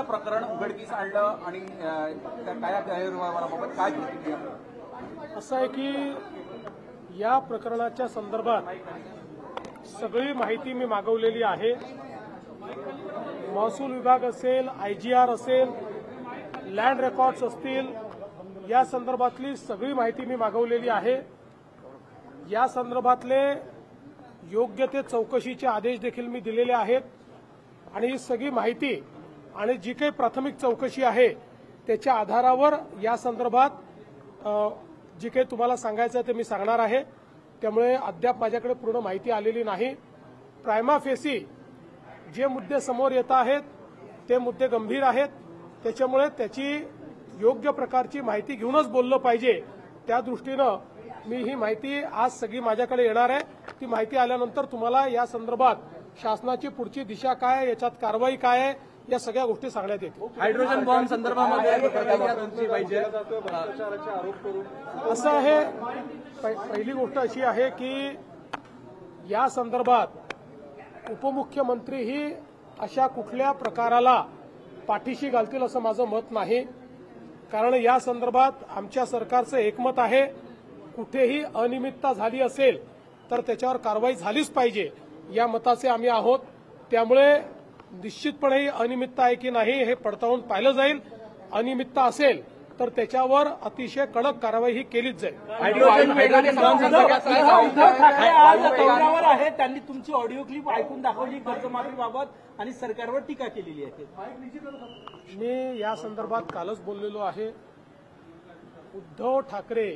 महत्त्वाचं प्रकरण उघडकीस आणलं आणि काय गैरव्यवहाराबाबत काय प्रतिक्रिया? असं आहे की या प्रकरणाच्या संदर्भात सगळी माहिती मी मागवलेली आहे। महसूल विभाग असेल, IGR असेल, लँड रेकॉर्ड्स असतील, या संदर्भातली सगळी माहिती मी मागवलेली आहे। या संदर्भातले योग्य ते चौकशीचे आदेश देखील मी दिलेले आहेत आणि ही सगळी माहिती आणि जी काही प्राथमिक चौकशी आहे त्याच्या आधारावर या संदर्भात जी काही तुम्हाला सांगायचं ते मी सांगणार आहे। त्यामुळे अद्याप माझ्याकडे पूर्ण माहिती आलेली नाही। प्रायमा फेसी जे मुद्दे समोर येत आहेत ते मुद्दे गंभीर आहेत, त्याच्यामुळे त्याची योग्य प्रकारची माहिती घेऊनच बोललं पाहिजे। त्या दृष्टीनं मी ही माहिती आज सगळी माझ्याकडे येणार आहे। ती माहिती आल्यानंतर तुम्हाला या संदर्भात शासनाची पुढची दिशा काय, याच्यात कारवाई काय आहे, या सगळ्या गोष्टी सांगण्यात येतील। हायड्रोजन बॉम्ब संदर्भामध्ये असं आहे, पहिली गोष्ट अशी आहे की या संदर्भात उपमुख्यमंत्री ही अशा कुठल्या प्रकाराला पाठीशी घालतील असं माझं मत नाही। कारण या संदर्भात आमच्या सरकारचं एकमत आहे, कुठेही अनियमितता झाली असेल तर त्याच्यावर कारवाई झालीच पाहिजे या मताचे आम्ही आहोत। त्यामुळे निश्चितपणे अनियमितता आहे की नाही हे पडताळून पाहिलं जाईल। अनियमितता असेल तर त्याच्यावर अतिशय कडक कारवाई ही केलीच जाईल। दौऱ्यावर आहे, त्यांनी तुमची ऑडिओ क्लिप ऐकून दाखवली कर्जमाफीबाबत आणि सरकारवर टीका केलेली आहे। मी या संदर्भात कालच बोललेलो आहे। उद्धव ठाकरे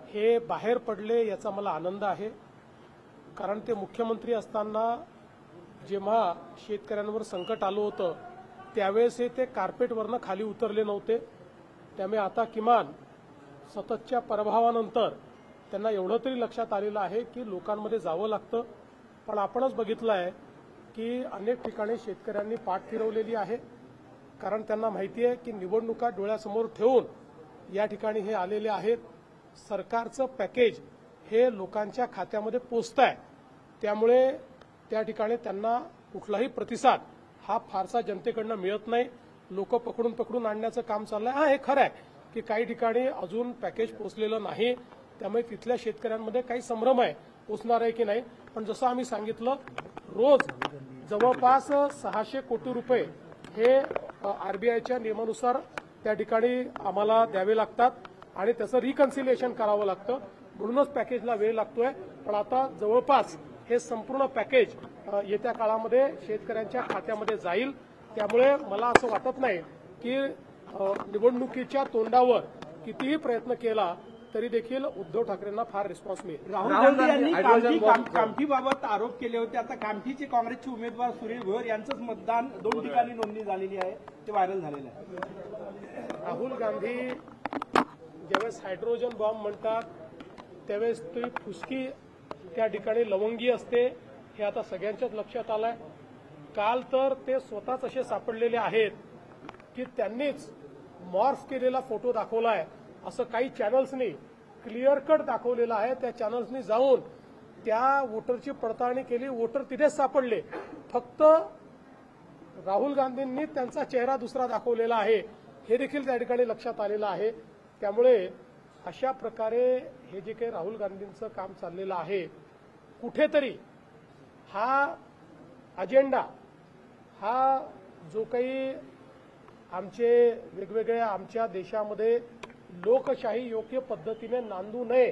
हे बाहेर पडले याचा मला आनंद आहे, कारण ते मुख्यमंत्री असताना जेव्हा शेतकऱ्यांवर संकट आलं होतं त्यावेळेस ते कार्पेटवरनं खाली उतरले नव्हते। त्यामुळे आता किमान सततच्या पराभवानंतर त्यांना एवढं तरी लक्षात आलेलं आहे की लोकांमध्ये जावं लागतं। पण आपणच बघितलं आहे की अनेक ठिकाणी शेतकऱ्यांनी पाठ फिरवलेली आहे, कारण त्यांना माहिती आहे की निवडणुका डोळ्यासमोर ठेवून या ठिकाणी हे आलेले आहेत। सरकारचं पॅकेज हे लोकांच्या खात्यामध्ये पोचत आहे, त्यामुळे त्या ठिकाणी त्यांना कुठलाही प्रतिसाद हा फारसा जनतेकडनं मिळत नाही। लोक पकडून आणण्याचं काम चाललंय। हा, हे खरं आहे की काही ठिकाणी अजून पॅकेज पोचलेलं नाही, त्यामुळे तिथल्या शेतकऱ्यांमध्ये काही संभ्रम आहे पोचणार आहे की नाही। पण जसं आम्ही सांगितलं, रोज जवळपास 600 कोटी रुपये हे RBIच्या नियमानुसार त्या ठिकाणी आम्हाला द्यावे लागतात आणि त्याचं रिकन्सिलिएशन करावं लागतं, म्हणूनच पॅकेजला वेळ लागतोय। पण आता जवळपास हे संपूर्ण पॅकेज येत्या काळामध्ये शेतकऱ्यांच्या खात्यामध्ये जाईल। त्यामुळे मला असं वाटत नाही की निवडणुकीच्या तोंडावर कितीही प्रयत्न केला तरी देखील उद्धव ठाकरेंना फार रिस्पॉन्स मिळेल। राहुल गांधी यांनी कामठीबाबत आरोप केले होते। आता कामठीचे काँग्रेसचे उमेदवार सुनील भोयर यांचंच मतदान 2 ठिकाणी नोंदणी झालेली आहे, ते व्हायरल झालेलं आहे। राहुल गांधी ज्यावेळेस हायड्रोजन बॉम्ब म्हणतात त्यावेळेस ती फुसकी त्या ठिकाणी लवंगी असते, हे आता सगळ्यांच्याच लक्षात आलंय। काल तर ते स्वतःच असे सापडलेले आहेत की त्यांनीच मॉर्फ केलेला फोटो दाखवलाय असं काही चॅनल्सनी क्लिअर कट दाखवलेलं आहे। त्या चॅनल्सनी जाऊन त्या वोटरची पडताळणी केली, वोटर तिथेच सापडले। फक्त राहुल गांधींनी त्यांचा चेहरा दुसरा दाखवलेला आहे हे देखील त्या ठिकाणी लक्षात आलेलं आहे। त्यामुळे अशा प्रकारे हे जे काही राहुल गांधींचं काम चाललेलं आहे, कुठेतरी हा अजेंडा, हा जो काही आमचे वेगवेगळ्या आमच्या देशामध्ये लोकशाही योग्य पद्धतीने नांदू नये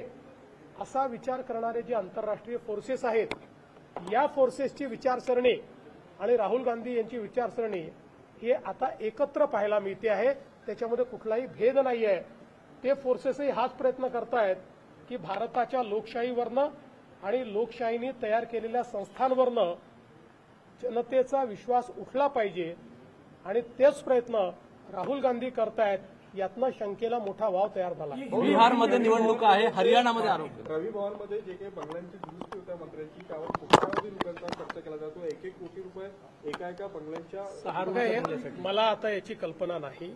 असा विचार करणारे जे आंतरराष्ट्रीय फोर्सेस आहेत, या फोर्सेसची विचारसरणी आणि राहुल गांधी यांची विचारसरणी ही आता एकत्र पाहायला मिळते आहे। त्याच्यामध्ये कुठलाही भेद नाही आहे। ते फोर्सेसही हाच प्रयत्न करतायत की भारताच्या लोकशाहीवरनं आणि लोकशाहीने तयार केलेल्या संस्थांवरनं जनतेचा विश्वास उठला पाहिजे आणि तेच प्रयत्न राहुल गांधी करतायत। यातनं शंकेला मोठा वाव तयार झाला। बिहारमध्ये निवडणुका आहे, हरियाणामध्ये आरोप। रवी भवनमध्ये जे काही बंगल्यांची दुरुस्ती होत्या मंत्र्यांची, त्यावर कोट्यावधी रुपयांचा खर्च केला जातो। 1-1 कोटी रुपये एका बंगल्यांच्या मला आता याची कल्पना नाही,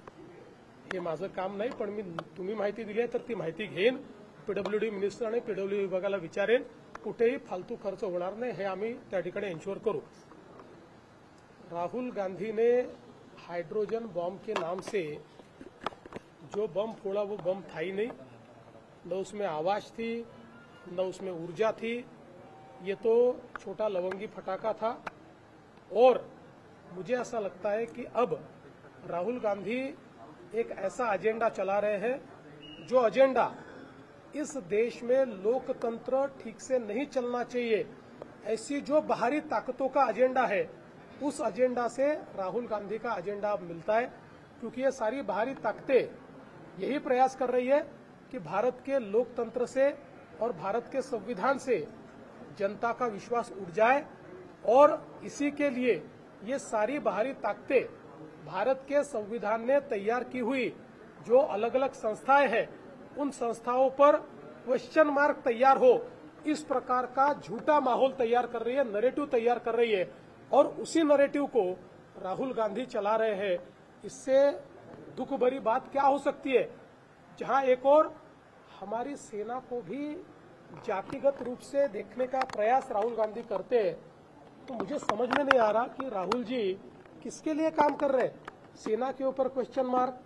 हे माझं काम नाही। पण तुम्ही माहिती दिली आहे तर ती माहिती घेईन, PWD मिनिस्टर आणि PWD विभागाला विचारेन, कुठेही फालतू खर्च होणार नाही हे आम्ही त्या ठिकाणी एन्श्योर करू। राहुल गांधीने हाइड्रोजन बम के नाम से जो बम फोड़ा वो बम था ही नहीं, न उसमें आवाज थी न उसमें ऊर्जा थी। ये तो छोटा लवंगी फटाका था। और मुझे ऐसा लगता है कि अब राहुल गांधी एक ऐसा एजेंडा चला रहे हैं जो एजेंडा इस देश में लोकतंत्र ठीक से नहीं चलना चाहिए, ऐसी जो बाहरी ताकतों का एजेंडा है उस एजेंडा से राहुल गांधी का एजेंडा अब मिलता है। क्योंकि ये सारी बाहरी ताकतें यही प्रयास कर रही है कि भारत के लोकतंत्र से और भारत के संविधान से जनता का विश्वास उठ जाए। और इसी के लिए ये सारी बाहरी ताकतें भारत के संविधान ने तैयार की हुई जो अलग अलग संस्थाएं हैं उन संस्थाओं पर क्वेश्चन मार्क तैयार हो, इस प्रकार का झूठा माहौल तैयार कर रही है, नैरेटिव तैयार कर रही है। और उसी नैरेटिव को राहुल गांधी चला रहे हैं। इससे दुख भरी बात क्या हो सकती है, जहां एक और हमारी सेना को भी जातिगत रूप से देखने का प्रयास राहुल गांधी करते हैं। तो मुझे समझ में नहीं आ रहा कि राहुल जी किसके लिए काम कर रहे हैं। सेना के ऊपर क्वेश्चन मार्क,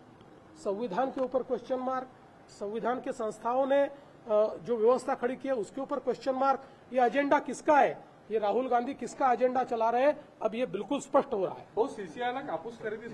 संविधान के ऊपर क्वेश्चन मार्क, संविधान के संस्थाओं ने जो व्यवस्था खड़ी की है उसके ऊपर क्वेश्चन मार्क। ये एजेंडा किसका है, ये राहुल गांधी किसका एजेंडा चला रहे हैं, अब ये बिल्कुल स्पष्ट हो रहा है। सीसीआयला कापूस खरेदीसाठी